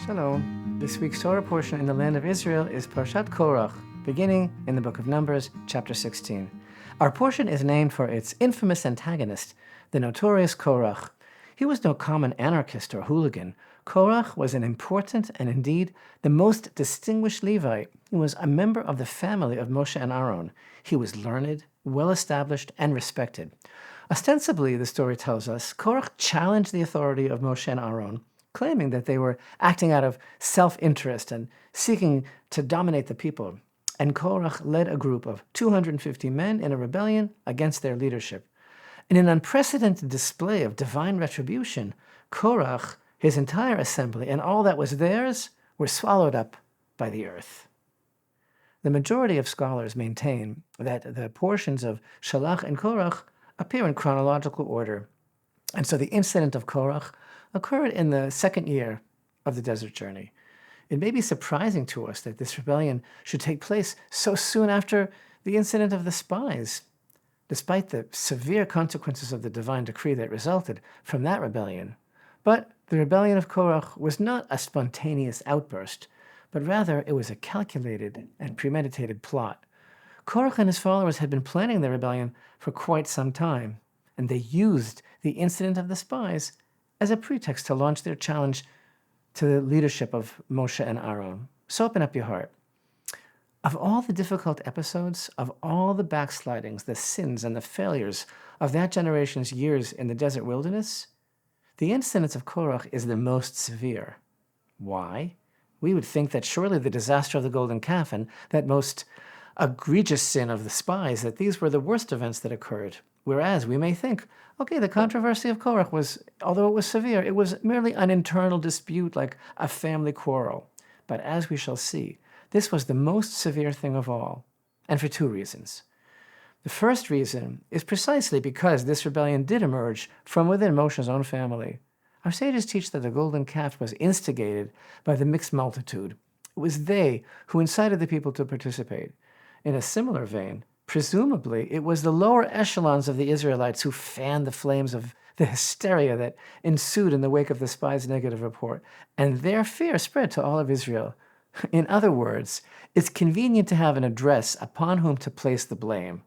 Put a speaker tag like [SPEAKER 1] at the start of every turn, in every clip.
[SPEAKER 1] Shalom. This week's Torah portion in the land of Israel is Parashat Korach, beginning in the book of Numbers, chapter 16. Our portion is named for its infamous antagonist, the notorious Korach. He was no common anarchist or hooligan. Korach was an important and indeed the most distinguished Levite. He was a member of the family of Moshe and Aaron. He was learned, well-established, and respected. Ostensibly, the story tells us, Korach challenged the authority of Moshe and Aaron, claiming that they were acting out of self-interest and seeking to dominate the people. And Korach led a group of 250 men in a rebellion against their leadership. In an unprecedented display of divine retribution, Korach, his entire assembly, and all that was theirs were swallowed up by the earth. The majority of scholars maintain that the portions of Shelach and Korach appear in chronological order. And so the incident of Korach occurred in the second year of the desert journey. It may be surprising to us that this rebellion should take place so soon after the incident of the spies, despite the severe consequences of the divine decree that resulted from that rebellion. But the rebellion of Korach was not a spontaneous outburst, but rather it was a calculated and premeditated plot. Korach and his followers had been planning their rebellion for quite some time, and they used the incident of the spies as a pretext to launch their challenge to the leadership of Moshe and Aaron. So open up your heart. Of all the difficult episodes, of all the backslidings, the sins, and the failures of that generation's years in the desert wilderness, the incident of Korach is the most severe. Why? We would think that surely the disaster of the golden calf and that most egregious sin of the spies, that these were the worst events that occurred. Whereas we may think, okay, the controversy of Korach was, although it was severe, it was merely an internal dispute like a family quarrel. But as we shall see, this was the most severe thing of all, and for two reasons. The first reason is precisely because this rebellion did emerge from within Moshe's own family. Our sages teach that the golden calf was instigated by the mixed multitude. It was they who incited the people to participate. In a similar vein, presumably, it was the lower echelons of the Israelites who fanned the flames of the hysteria that ensued in the wake of the spies' negative report, and their fear spread to all of Israel. In other words, it's convenient to have an address upon whom to place the blame.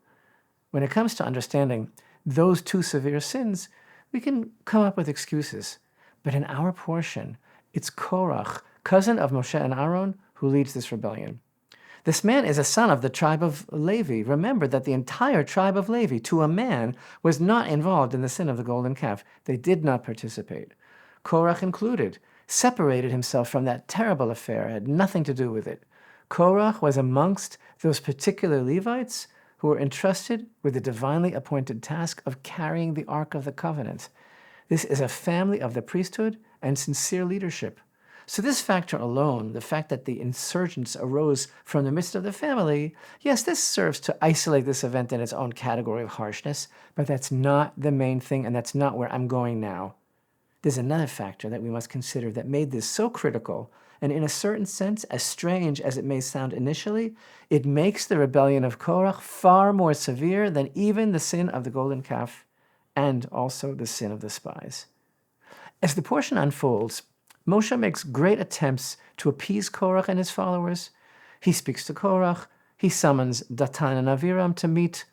[SPEAKER 1] When it comes to understanding those two severe sins, we can come up with excuses. But in our portion, it's Korach, cousin of Moshe and Aaron, who leads this rebellion. This man is a son of the tribe of Levi. Remember that the entire tribe of Levi, to a man, was not involved in the sin of the golden calf. They did not participate. Korach included, separated himself from that terrible affair, had nothing to do with it. Korach was amongst those particular Levites who were entrusted with the divinely appointed task of carrying the Ark of the Covenant. This is a family of the priesthood and sincere leadership. So this factor alone, the fact that the insurgents arose from the midst of the family, yes, this serves to isolate this event in its own category of harshness, but that's not the main thing, and that's not where I'm going now. There's another factor that we must consider that made this so critical, and in a certain sense, as strange as it may sound initially, it makes the rebellion of Korach far more severe than even the sin of the golden calf and also the sin of the spies. As the portion unfolds, Moshe makes great attempts to appease Korach and his followers. He speaks to Korach, he summons Datan and Aviram to meet,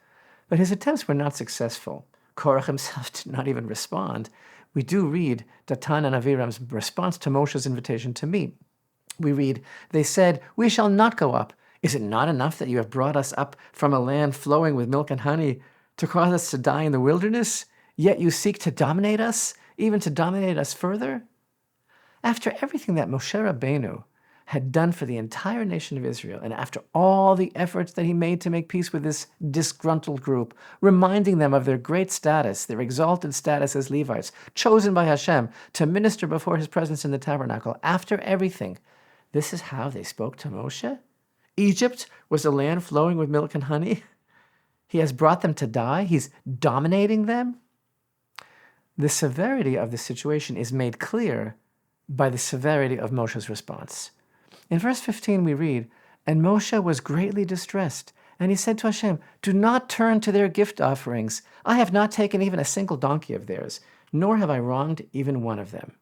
[SPEAKER 1] but his attempts were not successful. Korach himself did not even respond. We do read Datan and Aviram's response to Moshe's invitation to meet. We read, they said, "We shall not go up. Is it not enough that you have brought us up from a land flowing with milk and honey to cause us to die in the wilderness? Yet you seek to dominate us, even to dominate us further?" After everything that Moshe Rabbeinu had done for the entire nation of Israel, and after all the efforts that he made to make peace with this disgruntled group, reminding them of their great status, their exalted status as Levites, chosen by Hashem to minister before his presence in the tabernacle, after everything, this is how they spoke to Moshe? Egypt was a land flowing with milk and honey. He has brought them to die. He's dominating them. The severity of the situation is made clear by the severity of Moshe's response. In verse 15 we read, "And Moshe was greatly distressed, and he said to Hashem, 'Do not turn to their gift offerings. I have not taken even a single donkey of theirs, nor have I wronged even one of them.'"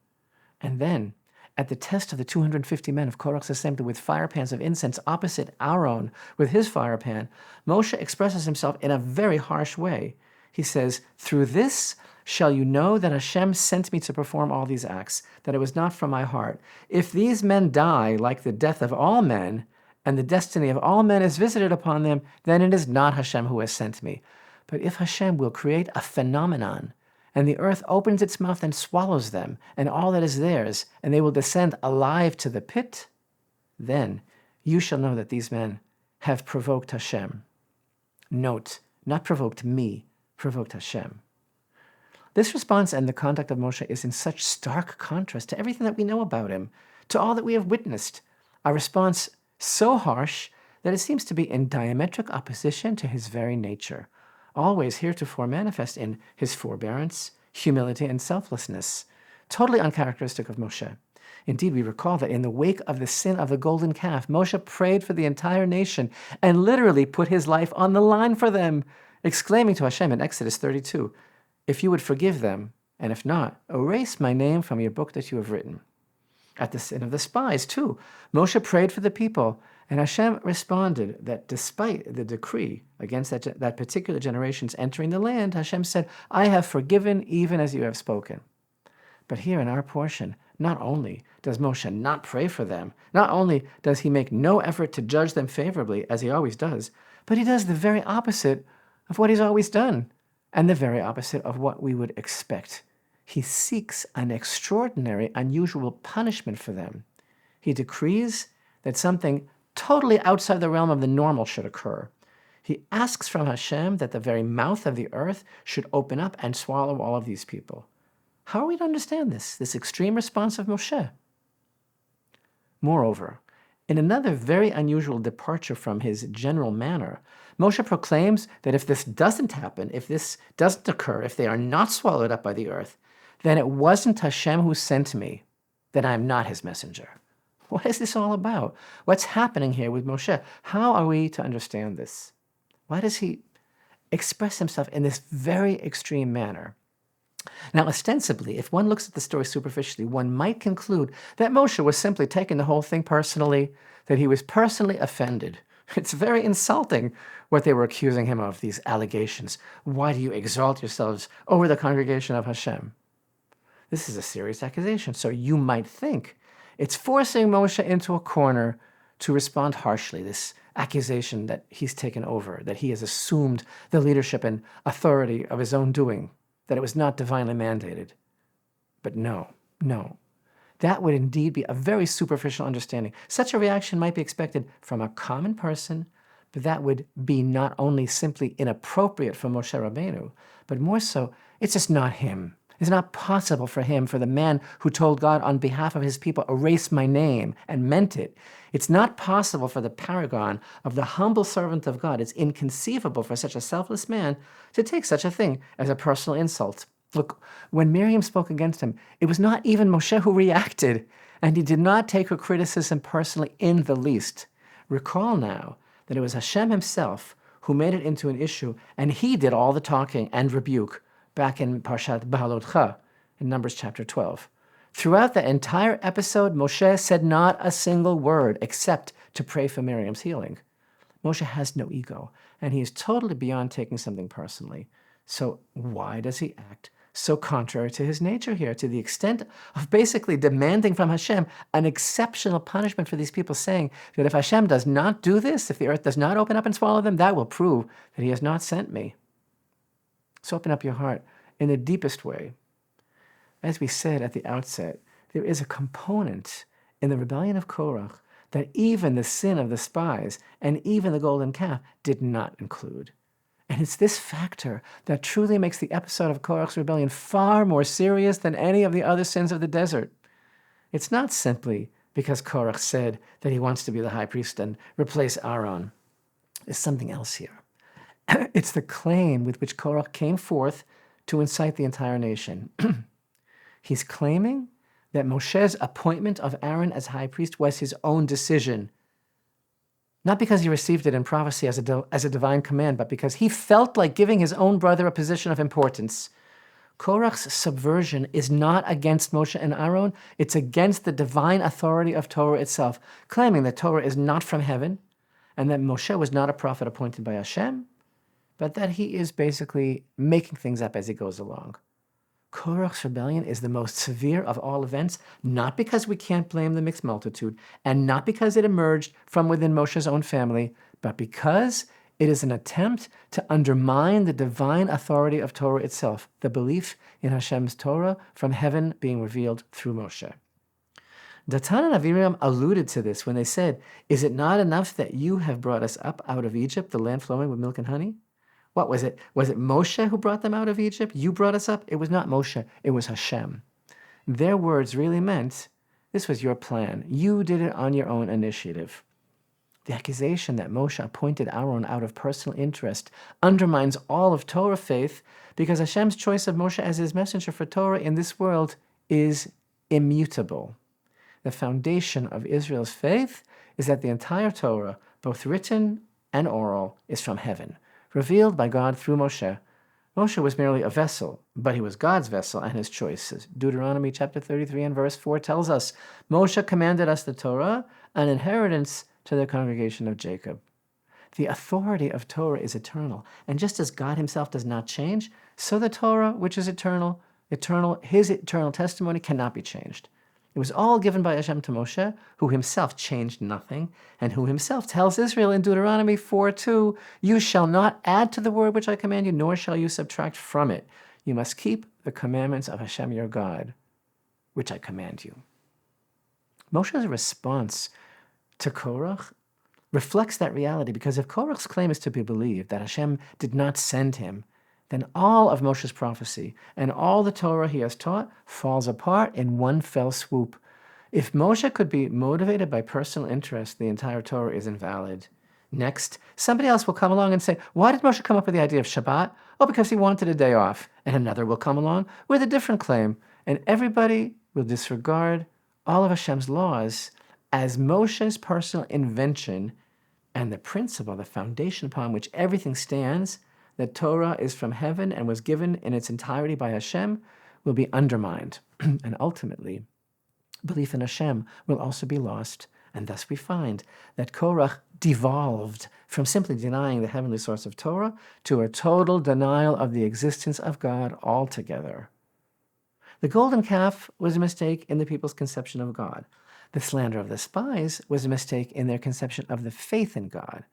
[SPEAKER 1] And then, at the test of the 250 men of Korach's assembly with fire pans of incense opposite Aaron with his fire pan, Moshe expresses himself in a very harsh way. He says, "Through this shall you know that Hashem sent me to perform all these acts, that it was not from my heart. If these men die like the death of all men, and the destiny of all men is visited upon them, then it is not Hashem who has sent me. But if Hashem will create a phenomenon, and the earth opens its mouth and swallows them, and all that is theirs, and they will descend alive to the pit, then you shall know that these men have provoked Hashem." Note, not provoked me, provoked Hashem. This response and the conduct of Moshe is in such stark contrast to everything that we know about him, to all that we have witnessed. A response so harsh that it seems to be in diametric opposition to his very nature, always heretofore manifest in his forbearance, humility, and selflessness, totally uncharacteristic of Moshe. Indeed, we recall that in the wake of the sin of the golden calf, Moshe prayed for the entire nation and literally put his life on the line for them, exclaiming to Hashem in Exodus 32, "If you would forgive them, and if not, erase my name from your book that you have written." At the sin of the spies, too, Moshe prayed for the people, and Hashem responded that despite the decree against that particular generation's entering the land, Hashem said, "I have forgiven even as you have spoken." But here in our portion, not only does Moshe not pray for them, not only does he make no effort to judge them favorably, as he always does, but he does the very opposite of what he's always done, and the very opposite of what we would expect. He seeks an extraordinary, unusual punishment for them. He decrees that something totally outside the realm of the normal should occur. He asks from Hashem that the very mouth of the earth should open up and swallow all of these people. How are we to understand this extreme response of Moshe? Moreover, in another very unusual departure from his general manner, Moshe proclaims that if this doesn't happen, if this doesn't occur, if they are not swallowed up by the earth, then it wasn't Hashem who sent me, that I am not his messenger. What is this all about? What's happening here with Moshe? How are we to understand this? Why does he express himself in this very extreme manner? Now, ostensibly, if one looks at the story superficially, one might conclude that Moshe was simply taking the whole thing personally, that he was personally offended. It's very insulting what they were accusing him of, these allegations. Why do you exalt yourselves over the congregation of Hashem? This is a serious accusation, so you might think it's forcing Moshe into a corner to respond harshly, this accusation that he's taken over, that he has assumed the leadership and authority of his own doing, that it was not divinely mandated. But no. That would indeed be a very superficial understanding. Such a reaction might be expected from a common person, but that would be not only simply inappropriate for Moshe Rabbeinu, but more so, it's just not him. It's not possible for him, for the man who told God on behalf of his people, "Erase my name," and meant it. It's not possible for the paragon of the humble servant of God. It's inconceivable for such a selfless man to take such a thing as a personal insult. Look, when Miriam spoke against him, it was not even Moshe who reacted, and he did not take her criticism personally in the least. Recall now that it was Hashem himself who made it into an issue, and he did all the talking and rebuke back in Parashat Baalotcha, in Numbers chapter 12. Throughout the entire episode, Moshe said not a single word except to pray for Miriam's healing. Moshe has no ego, and he is totally beyond taking something personally. So why does he act so contrary to his nature here, to the extent of basically demanding from Hashem an exceptional punishment for these people, saying that if Hashem does not do this, if the earth does not open up and swallow them, that will prove that he has not sent me. So open up your heart in the deepest way. As we said at the outset, there is a component in the rebellion of Korach that even the sin of the spies and even the golden calf did not include. And it's this factor that truly makes the episode of Korach's rebellion far more serious than any of the other sins of the desert. It's not simply because Korach said that he wants to be the high priest and replace Aaron. There's something else here. It's the claim with which Korach came forth to incite the entire nation. He's claiming that Moshe's appointment of Aaron as high priest was his own decision, not because he received it in prophecy as a divine command, but because he felt like giving his own brother a position of importance. Korach's subversion is not against Moshe and Aaron, it's against the divine authority of Torah itself, claiming that Torah is not from heaven, and that Moshe was not a prophet appointed by Hashem, but that he is basically making things up as he goes along. Korach's rebellion is the most severe of all events, not because we can't blame the mixed multitude, and not because it emerged from within Moshe's own family, but because it is an attempt to undermine the divine authority of Torah itself, the belief in Hashem's Torah from heaven being revealed through Moshe. Datan and Aviram alluded to this when they said, "Is it not enough that you have brought us up out of Egypt, the land flowing with milk and honey?" What was it? Was it Moshe who brought them out of Egypt? You brought us up? It was not Moshe, it was Hashem. Their words really meant, this was your plan. You did it on your own initiative. The accusation that Moshe appointed Aaron out of personal interest undermines all of Torah faith because Hashem's choice of Moshe as his messenger for Torah in this world is immutable. The foundation of Israel's faith is that the entire Torah, both written and oral, is from heaven, revealed by God through Moshe. Moshe was merely a vessel, but he was God's vessel and his choices. Deuteronomy chapter 33 and verse 4 tells us, Moshe commanded us the Torah, an inheritance to the congregation of Jacob. The authority of Torah is eternal, and just as God himself does not change, so the Torah, which is eternal, his eternal testimony cannot be changed. It was all given by Hashem to Moshe, who himself changed nothing, and who himself tells Israel in Deuteronomy 4:2, "You shall not add to the word which I command you, nor shall you subtract from it. You must keep the commandments of Hashem your God, which I command you." Moshe's response to Korach reflects that reality, because if Korach's claim is to be believed, that Hashem did not send him, then all of Moshe's prophecy and all the Torah he has taught falls apart in one fell swoop. If Moshe could be motivated by personal interest, the entire Torah is invalid. Next, somebody else will come along and say, why did Moshe come up with the idea of Shabbat? Oh, because he wanted a day off. And another will come along with a different claim. And everybody will disregard all of Hashem's laws as Moshe's personal invention, and the principle, the foundation upon which everything stands, that Torah is from heaven and was given in its entirety by Hashem, will be undermined. And ultimately, belief in Hashem will also be lost. And thus we find that Korach devolved from simply denying the heavenly source of Torah to a total denial of the existence of God altogether. The golden calf was a mistake in the people's conception of God. The slander of the spies was a mistake in their conception of the faith in God.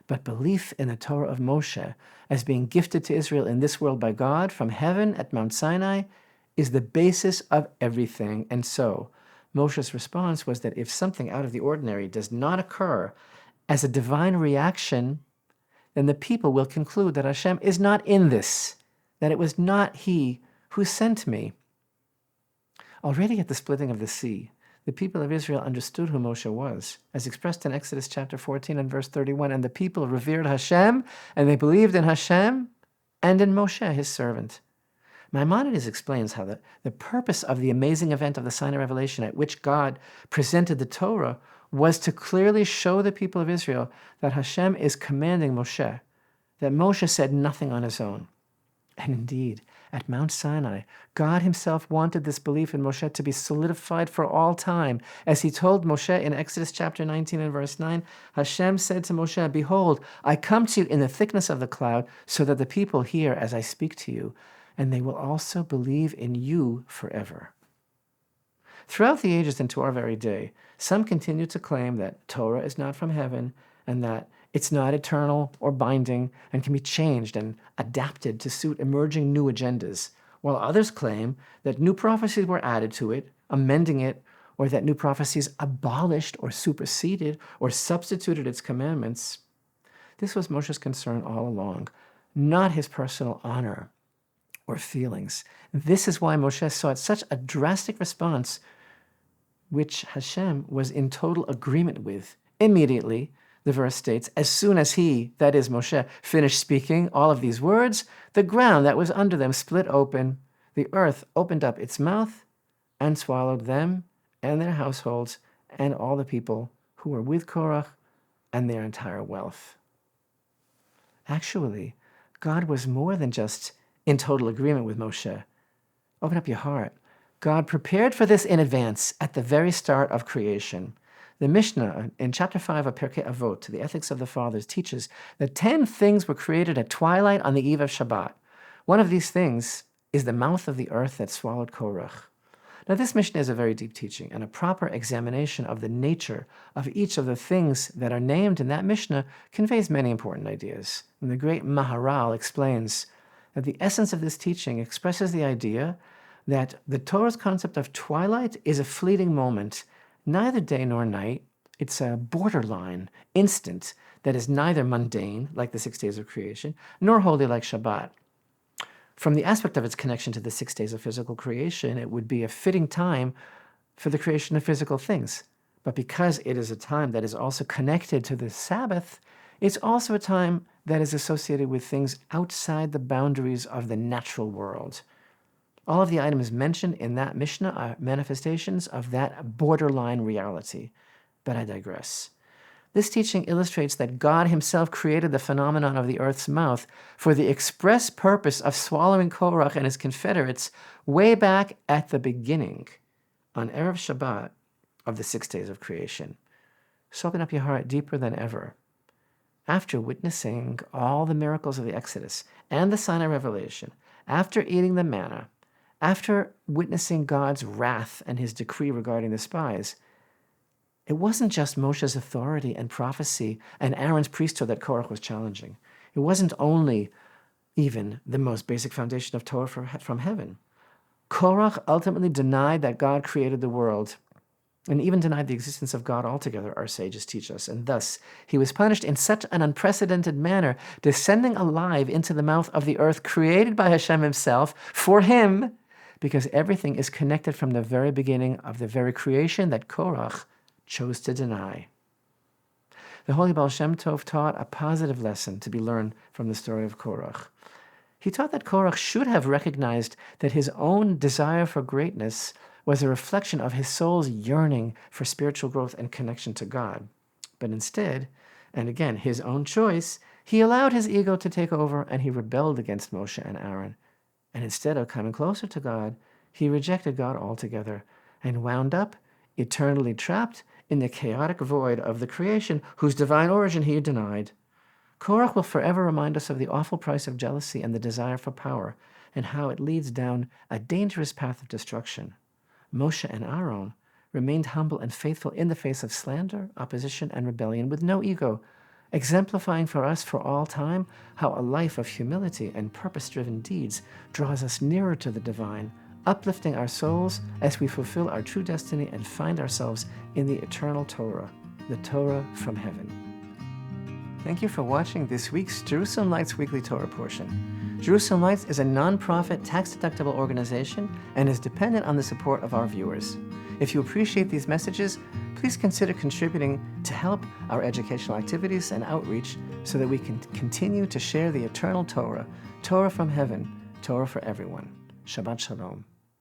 [SPEAKER 1] But belief in the Torah of Moshe as being gifted to Israel in this world by God from heaven at Mount Sinai is the basis of everything. And so Moshe's response was that if something out of the ordinary does not occur as a divine reaction, then the people will conclude that Hashem is not in this, that it was not he who sent me. Already at the splitting of the sea, the people of Israel understood who Moshe was, as expressed in Exodus chapter 14 and verse 31, and the people revered Hashem, and they believed in Hashem and in Moshe, his servant. Maimonides explains how the purpose of the amazing event of the Sinai revelation at which God presented the Torah was to clearly show the people of Israel that Hashem is commanding Moshe, that Moshe said nothing on his own. And indeed, at Mount Sinai, God himself wanted this belief in Moshe to be solidified for all time. As he told Moshe in Exodus chapter 19 and verse 9, Hashem said to Moshe, "Behold, I come to you in the thickness of the cloud, so that the people hear as I speak to you, and they will also believe in you forever." Throughout the ages and to our very day, some continue to claim that Torah is not from heaven and that it's not eternal or binding and can be changed and adapted to suit emerging new agendas, while others claim that new prophecies were added to it, amending it, or that new prophecies abolished or superseded or substituted its commandments. This was Moshe's concern all along, not his personal honor or feelings. This is why Moshe sought such a drastic response, which Hashem was in total agreement with. Immediately, the verse states, as soon as he, that is Moshe, finished speaking all of these words, the ground that was under them split open, the earth opened up its mouth and swallowed them and their households and all the people who were with Korach and their entire wealth. Actually, God was more than just in total agreement with Moshe. Open up your heart. God prepared for this in advance at the very start of creation. The Mishnah in chapter 5 of Pirkei Avot, the Ethics of the Fathers, teaches that 10 things were created at twilight on the eve of Shabbat. One of these things is the mouth of the earth that swallowed Korach. Now, this Mishnah is a very deep teaching, and a proper examination of the nature of each of the things that are named in that Mishnah conveys many important ideas. And the great Maharal explains that the essence of this teaching expresses the idea that the Torah's concept of twilight is a fleeting moment, neither day nor night. It's a borderline instant that is neither mundane, like the 6 days of creation, nor holy, like Shabbat. From the aspect of its connection to the 6 days of physical creation, it would be a fitting time for the creation of physical things. But because it is a time that is also connected to the Sabbath, it's also a time that is associated with things outside the boundaries of the natural world. All of the items mentioned in that Mishnah are manifestations of that borderline reality. But I digress. This teaching illustrates that God himself created the phenomenon of the earth's mouth for the express purpose of swallowing Korach and his confederates way back at the beginning, on Erev Shabbat of the 6 days of creation. So open up your heart deeper than ever. After witnessing all the miracles of the Exodus and the Sinai revelation, after eating the manna, after witnessing God's wrath and his decree regarding the spies, it wasn't just Moshe's authority and prophecy and Aaron's priesthood that Korach was challenging. It wasn't only even the most basic foundation of Torah from heaven. Korach ultimately denied that God created the world and even denied the existence of God altogether, our sages teach us. And thus, he was punished in such an unprecedented manner, descending alive into the mouth of the earth created by Hashem himself for him, because everything is connected from the very beginning of the very creation that Korach chose to deny. The Holy Baal Shem Tov taught a positive lesson to be learned from the story of Korach. He taught that Korach should have recognized that his own desire for greatness was a reflection of his soul's yearning for spiritual growth and connection to God. But instead, and again his own choice, he allowed his ego to take over and he rebelled against Moshe and Aaron. And instead of coming closer to God, he rejected God altogether and wound up eternally trapped in the chaotic void of the creation whose divine origin he had denied. Korach will forever remind us of the awful price of jealousy and the desire for power, and how it leads down a dangerous path of destruction. Moshe and Aaron remained humble and faithful in the face of slander, opposition, and rebellion with no ego, exemplifying for us for all time how a life of humility and purpose-driven deeds draws us nearer to the divine, uplifting our souls as we fulfill our true destiny and find ourselves in the eternal Torah, the Torah from heaven. Thank you for watching this week's Jerusalem Lights Weekly Torah portion. Jerusalem Lights is a non-profit, tax-deductible organization and is dependent on the support of our viewers. If you appreciate these messages, please consider contributing to help our educational activities and outreach so that we can continue to share the eternal Torah, Torah from heaven, Torah for everyone. Shabbat Shalom.